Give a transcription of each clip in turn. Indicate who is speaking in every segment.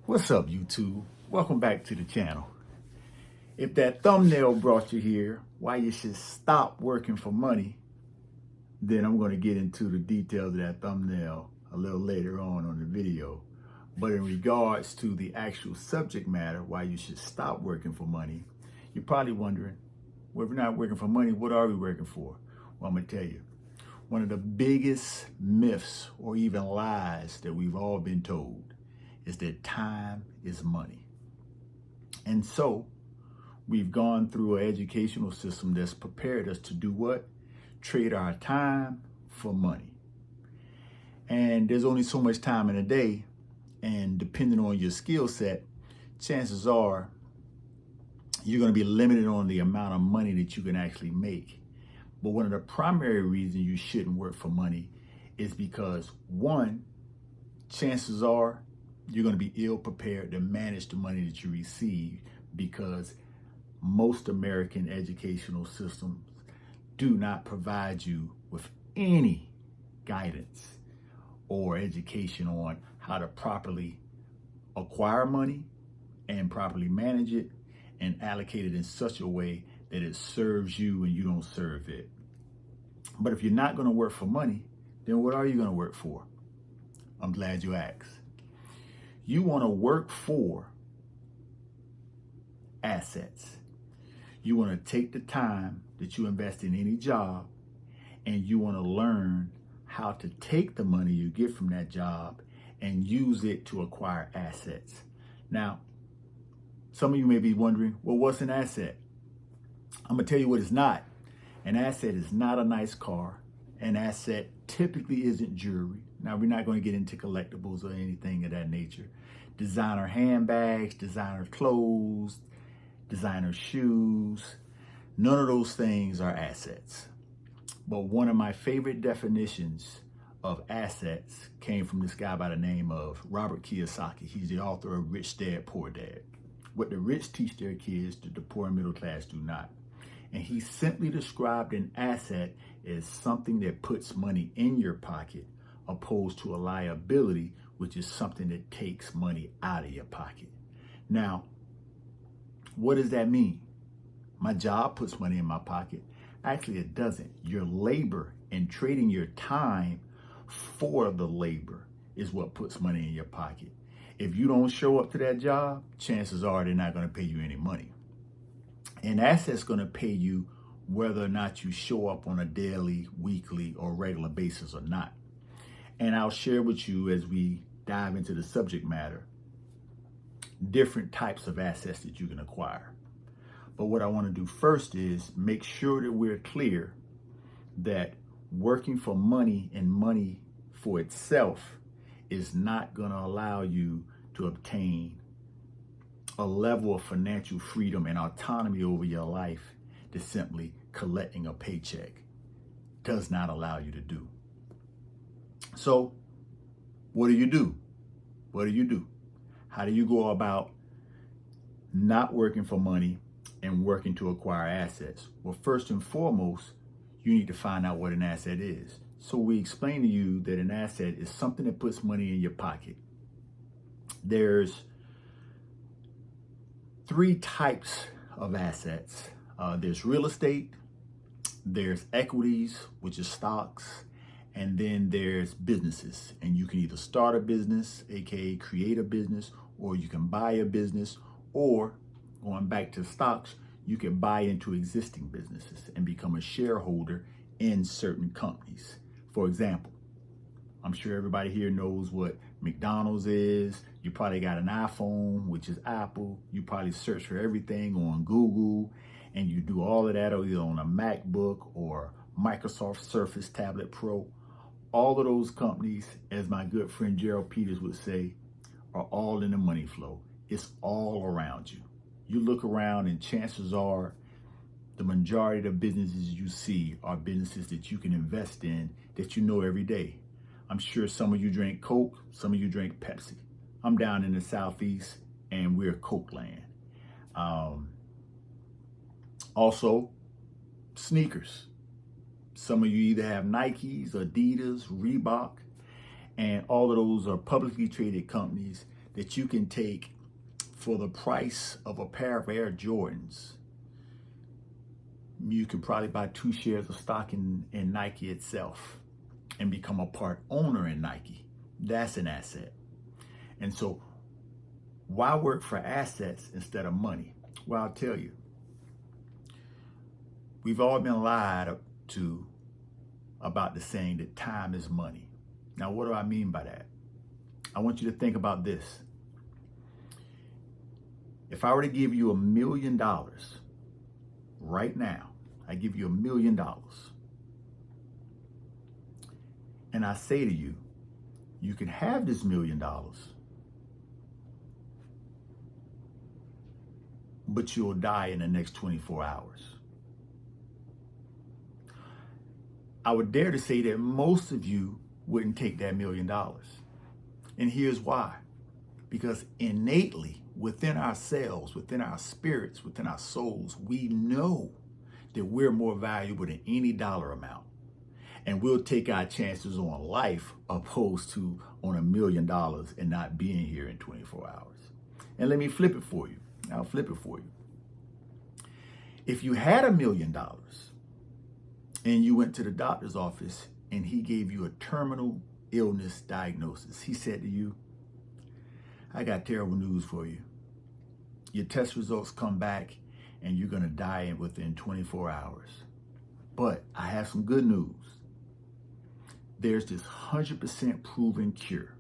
Speaker 1: What's up, YouTube? Welcome back to the channel. If that thumbnail brought you here, why you should stop working for money, then I'm going to get into the details of that thumbnail a little later on the video. But in regards to the actual subject matter, why you should stop working for money, you're probably wondering, well, if we're not working for money, what are we working for? Well, I'm going to tell you. One of the biggest myths or even lies that we've all been told is that time is money. And so we've gone through an educational system that's prepared us to do what? Trade our time for money. And there's only so much time in a day, and depending on your skill set, chances are you're going to be limited on the amount of money that you can actually make. But one of the primary reasons you shouldn't work for money is because, one, chances are you're going to be ill prepared to manage the money that you receive, because most American educational systems do not provide you with any guidance or education on how to properly acquire money and properly manage it and allocate it in such a way that it serves you and you don't serve it. But if you're not going to work for money, then what are you going to work for? I'm glad you asked. You want to work for assets. You want to take the time that you invest in any job, and you want to learn how to take the money you get from that job and use it to acquire assets. Now, some of you may be wondering, well, what's an asset? I'm going to tell you what it's not. An asset is not a nice car. An asset typically isn't jewelry. Now, we're not going to get into collectibles or anything of that nature. Designer handbags, designer clothes, designer shoes, none of those things are assets. But one of my favorite definitions of assets came from this guy by the name of Robert Kiyosaki. He's the author of Rich Dad, Poor Dad. What the rich teach their kids, the poor and middle class do not. And he simply described an asset as something that puts money in your pocket, opposed to a liability, which is something that takes money out of your pocket. Now, what does that mean? My job puts money in my pocket. Actually, it doesn't. Your labor and trading your time for the labor is what puts money in your pocket. If you don't show up to that job, chances are they're not going to pay you any money. An asset's going to pay you whether or not you show up on a daily, weekly, or regular basis or not. And I'll share with you, as we dive into the subject matter, different types of assets that you can acquire. But what I want to do first is make sure that we're clear that working for money and money for itself is not going to allow you to obtain a level of financial freedom and autonomy over your life that simply collecting a paycheck does not allow you to do. So what do? What do? How do you go about not working for money and working to acquire assets? Well, first and foremost, you need to find out what an asset is. So we explain to you that an asset is something that puts money in your pocket. There's three types of assets. There's real estate, there's equities, which is stocks, and then there's businesses. And you can either start a business, aka create a business, or you can buy a business, or going back to stocks, you can buy into existing businesses and become a shareholder in certain companies. For example, I'm sure everybody here knows what McDonald's is. You probably got an iPhone, which is Apple. You probably search for everything on Google, and you do all of that either on a MacBook or Microsoft Surface Tablet Pro. All of those companies, as my good friend Gerald Peters would say, are all in the money flow. It's all around you. You look around and chances are the majority of the businesses you see are businesses that you can invest in that you know every day. I'm sure some of you drink Coke, some of you drink Pepsi. I'm down in the Southeast and we're Coke land. Also, sneakers. Some of you either have Nikes, Adidas, Reebok, and all of those are publicly traded companies that you can take for the price of a pair of Air Jordans. You can probably buy 2 shares of stock in Nike itself and become a part owner in Nike. That's an asset. And so why work for assets instead of money? Well, I'll tell you, we've all been lied to about the saying that time is money. Now, what do I mean by that? I want you to think about this. If I were to give you $1 million right now, I give you $1 million, and I say to you, you can have this $1 million, but you'll die in the next 24 hours. I would dare to say that most of you wouldn't take that $1 million. And here's why. Because innately, within ourselves, within our spirits, within our souls, we know that we're more valuable than any dollar amount. And we'll take our chances on life opposed to on $1 million and not being here in 24 hours. And let me flip it for you. I'll flip it for you. If you had $1 million and you went to the doctor's office and he gave you a terminal illness diagnosis, he said to you, I got terrible news for you. Your test results come back and you're going to die within 24 hours. But I have some good news. There's this 100% proven cure.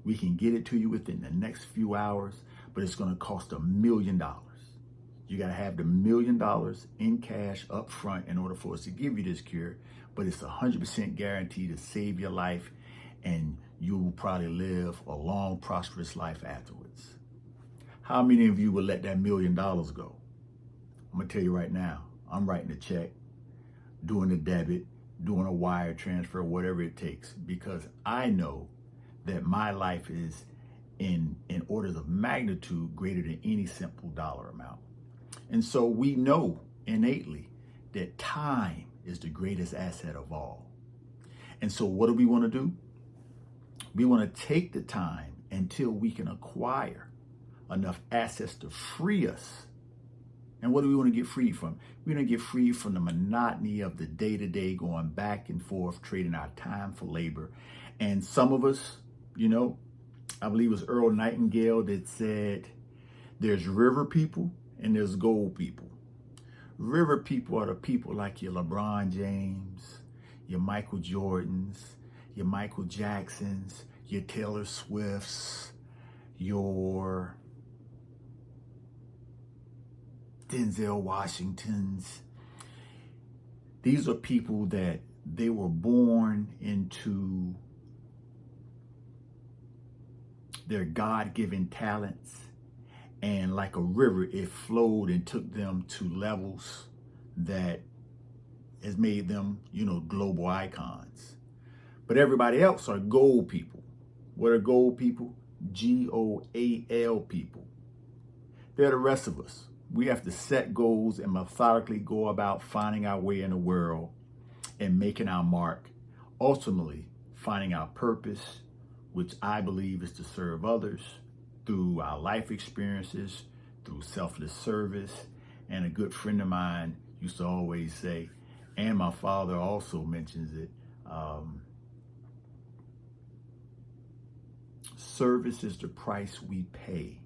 Speaker 1: We can get it to you within the next few hours, but it's going to cost $1 million. You got to have the $1 million in cash up front in order for us to give you this cure, but it's 100% guaranteed to save your life, and you will probably live a long, prosperous life afterwards. How many of you would let that $1 million go? I'm going to tell you right now, I'm writing a check, doing a debit, doing a wire transfer, whatever it takes, because I know that my life is in orders of magnitude greater than any simple dollar amount. And so we know innately that time is the greatest asset of all. And so what do we want to do? We want to take the time until we can acquire enough assets to free us. And what do we want to get free from? We want to get free from the monotony of the day-to-day going back and forth, trading our time for labor. And some of us, I believe it was Earl Nightingale that said, there's river people and there's gold people. River people are the people like your LeBron James, your Michael Jordans, your Michael Jacksons, your Taylor Swifts, your Denzel Washingtons. These are people that they were born into their God-given talents, and like a river, it flowed and took them to levels that has made them, global icons. But everybody else are gold people. What are gold people? GOAL people. They're the rest of us. We have to set goals and methodically go about finding our way in the world and making our mark, ultimately finding our purpose, which I believe is to serve others through our life experiences, through selfless service. And a good friend of mine used to always say, and my father also mentions it, service is the price we pay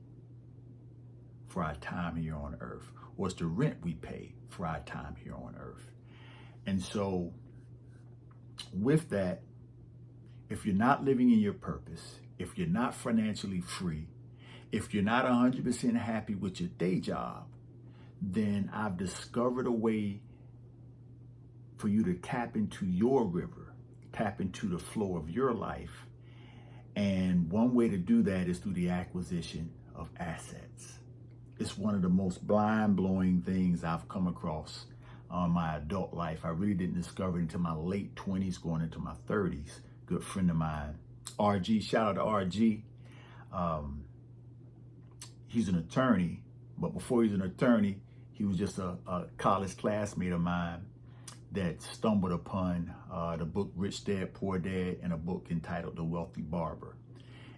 Speaker 1: for our time here on earth, or it's the rent we pay for our time here on earth. And so with that, if you're not living in your purpose, if you're not financially free, if you're not 100% happy with your day job, then I've discovered a way for you to tap into your river, tap into the flow of your life. And one way to do that is through the acquisition of assets. It's one of the most blind-blowing things I've come across on my adult life. I really didn't discover it until my late 20s, going into my 30s. Good friend of mine, RG, shout out to RG. He's an attorney, but before he was an attorney, he was just a college classmate of mine that stumbled upon the book Rich Dad, Poor Dad, and a book entitled The Wealthy Barber.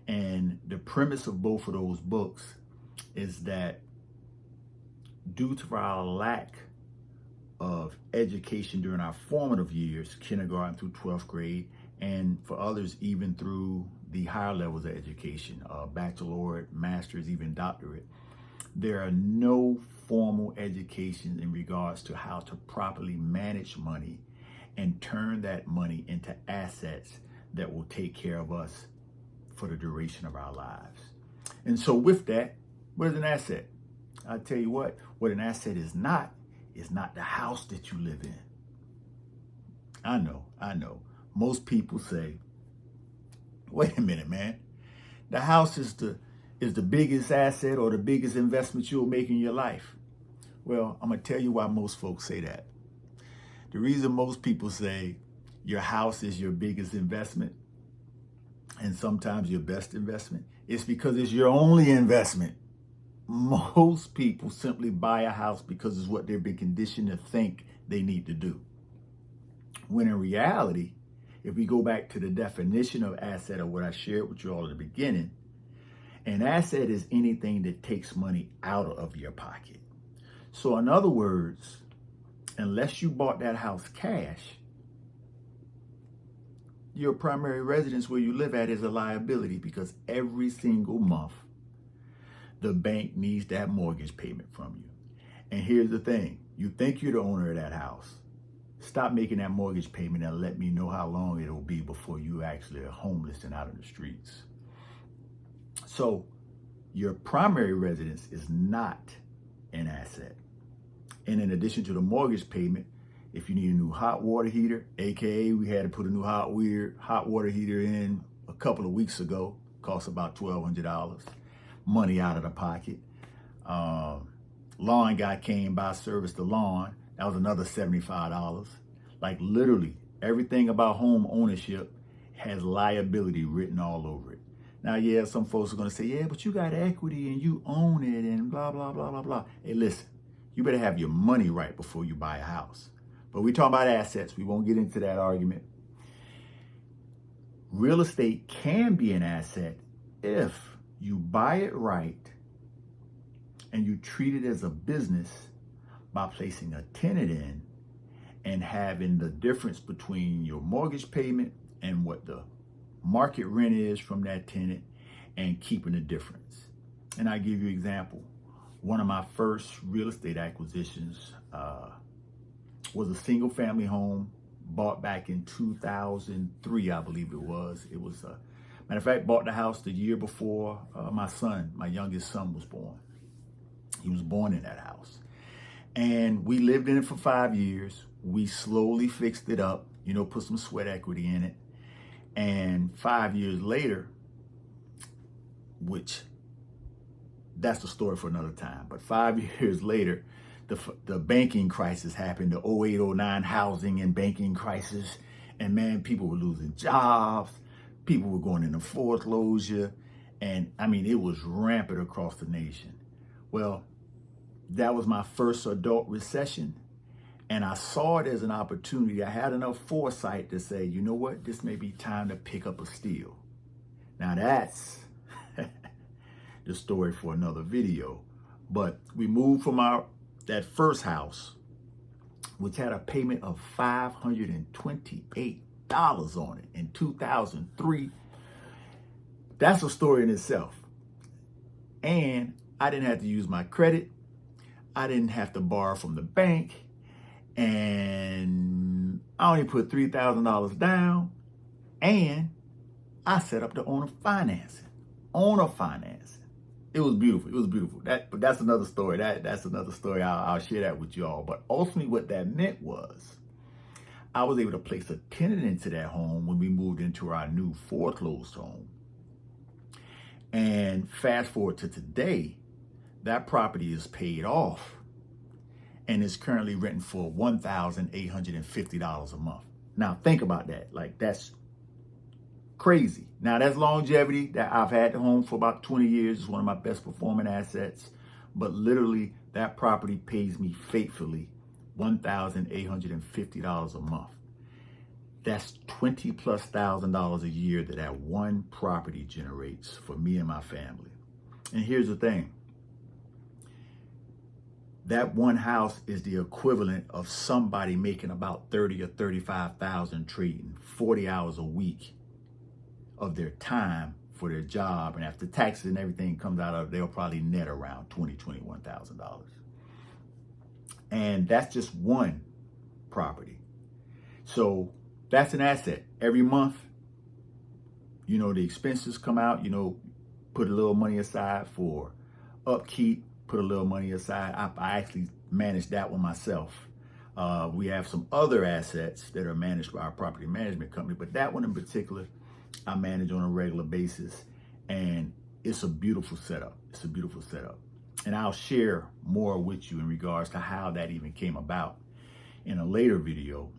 Speaker 1: And the premise of both of those books is that due to our lack of education during our formative years, kindergarten through 12th grade, and for others, even through the higher levels of education, baccalaureate, master's, even doctorate, there are no formal education in regards to how to properly manage money and turn that money into assets that will take care of us for the duration of our lives. And so with that, what is an asset? I tell you what an asset is not the house that you live in. I know. Most people say, wait a minute, man. The house is the biggest asset or the biggest investment you'll make in your life. Well, I'm going to tell you why most folks say that. The reason most people say your house is your biggest investment and sometimes your best investment is because it's your only investment. Most people simply buy a house because it's what they've been conditioned to think they need to do. When in reality, if we go back to the definition of asset or what I shared with you all at the beginning, an asset is anything that takes money out of your pocket. So in other words, unless you bought that house cash, your primary residence where you live at is a liability because every single month, the bank needs that mortgage payment from you. And here's the thing. You think you're the owner of that house. Stop making that mortgage payment and let me know how long it'll be before you actually are homeless and out in the streets. So your primary residence is not an asset. And in addition to the mortgage payment, if you need a new hot water heater, AKA we had to put a new hot water heater in a couple of weeks ago, cost about $1,200. Money out of the pocket. Lawn guy came by, serviced the lawn. That was another $75. Like literally everything about home ownership has liability written all over it. Now, yeah, some folks are going to say, yeah, but you got equity and you own it and blah, blah, blah, blah, blah. Hey, listen, you better have your money right before you buy a house. But we talk about assets. We won't get into that argument. Real estate can be an asset if you buy it right and you treat it as a business by placing a tenant in and having the difference between your mortgage payment and what the market rent is from that tenant and keeping the difference. And I give you an example. One of my first real estate acquisitions was a single family home bought back in 2003, I believe it was. It was matter of fact, bought the house the year before my youngest son was born. He was born in that house. And we lived in it for 5 years. We slowly fixed it up, put some sweat equity in it. And 5 years later, which that's the story for another time, but 5 years later, the banking crisis happened, the 08-09 housing and banking crisis. And man, people were losing jobs. People were going into foreclosure. And I mean, it was rampant across the nation. Well, that was my first adult recession. And I saw it as an opportunity. I had enough foresight to say, you know what? This may be time to pick up a steal. Now that's the story for another video. But we moved from that first house, which had a payment of $528 on it in 2003. That's a story in itself. And I didn't have to use my credit. I didn't have to borrow from the bank. And I only put $3,000 down. And I set up the owner financing. It was beautiful. But that's another story. That's another story. I'll share that with you all. But ultimately what that meant was I was able to place a tenant into that home when we moved into our new foreclosed home. And fast forward to today, that property is paid off and is currently renting for $1,850 a month. Now think about that. Like that's crazy. Now that's longevity. That I've had the home for about 20 years. It's one of my best performing assets. But literally that property pays me faithfully $1,850 a month. That's $20,000+ a year that one property generates for me and my family. And here's the thing. That one house is the equivalent of somebody making about 30 or 35,000 trading 40 hours a week of their time for their job. And after taxes and everything comes out of it, they'll probably net around $21,000. And that's just one property. So that's an asset. Every month, the expenses come out, put a little money aside for upkeep, put a little money aside. I actually manage that one myself. We have some other assets that are managed by our property management company, but that one in particular, I manage on a regular basis, and it's a beautiful setup. It's a beautiful setup. And I'll share more with you in regards to how that even came about in a later video.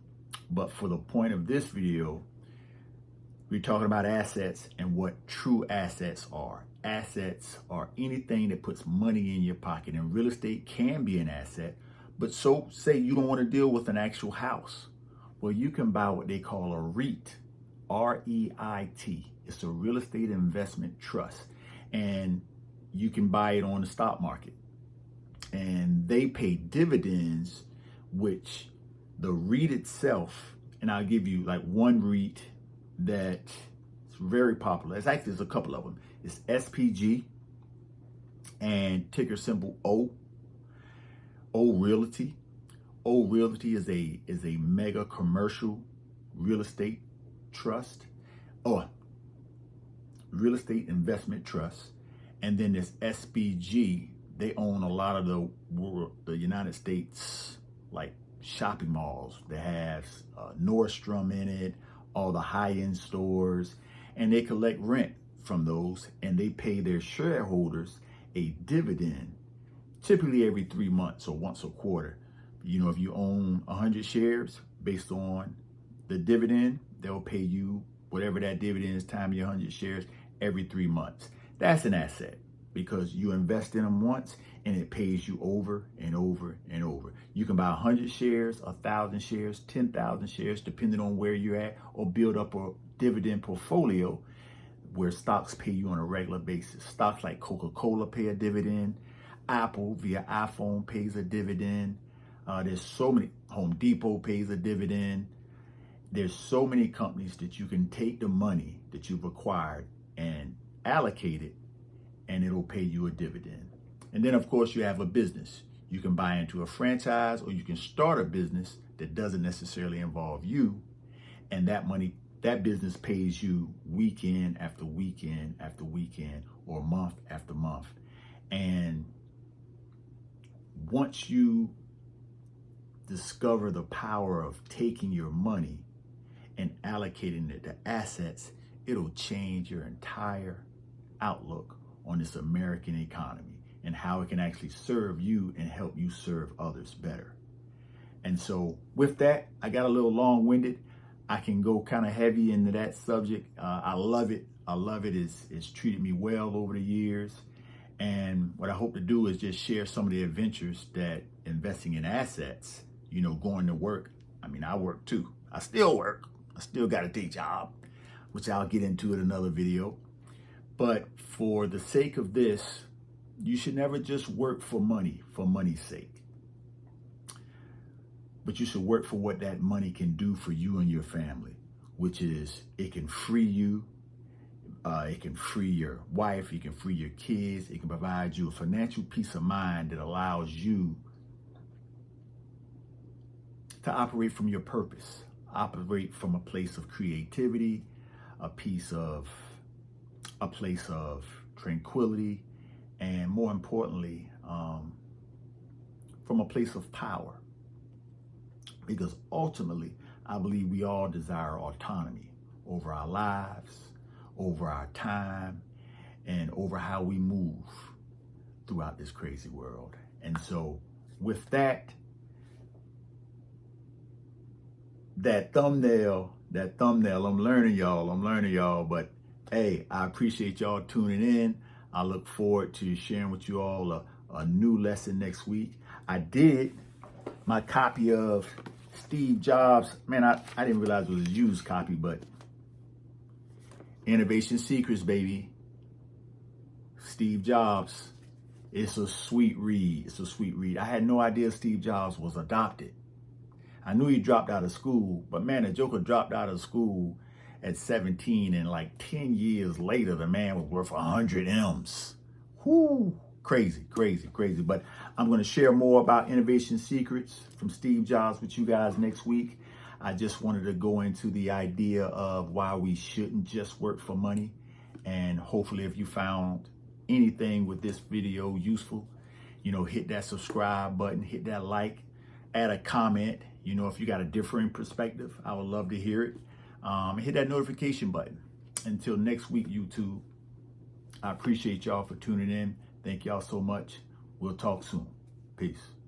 Speaker 1: But for the point of this video, we're talking about assets and what true assets are. Assets are anything that puts money in your pocket, and real estate can be an asset. But so say you don't want to deal with an actual house. Well, you can buy what they call a REIT, R-E-I-T. It's a real estate investment trust. And you can buy it on the stock market. And they pay dividends, which the REIT itself, and I'll give you like one REIT that's very popular. There's a couple of them. It's SPG and ticker symbol O. O Realty. O Realty is a mega commercial real estate trust, or real estate investment trust. And then there's SPG. They own a lot of the United States, like shopping malls. They have Nordstrom in it, all the high-end stores, and they collect rent from those, and they pay their shareholders a dividend, typically every 3 months or once a quarter. If you own 100 shares, based on the dividend, they'll pay you whatever that dividend is times your 100 shares every 3 months. That's an asset because you invest in them once and it pays you over and over and over. You can buy 100 shares, 1,000 shares, 10,000 shares, depending on where you're at, or build up a dividend portfolio where stocks pay you on a regular basis. Stocks like Coca-Cola pay a dividend. Apple via iPhone pays a dividend. There's so many. Home Depot pays a dividend. There's so many companies that you can take the money that you've acquired and allocate it, and it'll pay you a dividend. And then, of course, you have a business. You can buy into a franchise, or you can start a business that doesn't necessarily involve you, and that business pays you weekend after weekend after weekend, or month after month. And once you discover the power of taking your money and allocating it to assets, it'll change your entire outlook on this American economy and how it can actually serve you and help you serve others better. And so with that, I got a little long-winded. I can go kind of heavy into that subject. I love it. I love it. It's treated me well over the years. And what I hope to do is just share some of the adventures that investing in assets, going to work. I mean, I work too. I still work. I still got a day job, which I'll get into in another video. But for the sake of this, you should never just work for money's sake. But you should work for what that money can do for you and your family, which is it can free you. It can free your wife. It can free your kids. It can provide you a financial peace of mind that allows you to operate from your purpose, operate from a place of creativity, a place of tranquility, and more importantly, from a place of power. Because ultimately, I believe we all desire autonomy over our lives, over our time, and over how we move throughout this crazy world. And so with that thumbnail, I'm learning y'all, but hey, I appreciate y'all tuning in. I look forward to sharing with you all a new lesson next week. I did my copy of Steve Jobs, man, I didn't realize it was a used copy, but Innovation Secrets, baby. Steve Jobs. It's a sweet read. It's a sweet read. I had no idea Steve Jobs was adopted. I knew he dropped out of school, but man, the Joker dropped out of school at 17, and like 10 years later, the man was worth 100 M's. Whoo! Crazy, crazy, crazy. But I'm going to share more about Innovation Secrets from Steve Jobs with you guys next week. I just wanted to go into the idea of why we shouldn't just work for money. And hopefully if you found anything with this video useful, you know, hit that subscribe button, hit that like, add a comment. You know, if you got a different perspective, I would love to hear it. Hit that notification button. Until next week, YouTube, I appreciate y'all for tuning in. Thank y'all so much. We'll talk soon. Peace.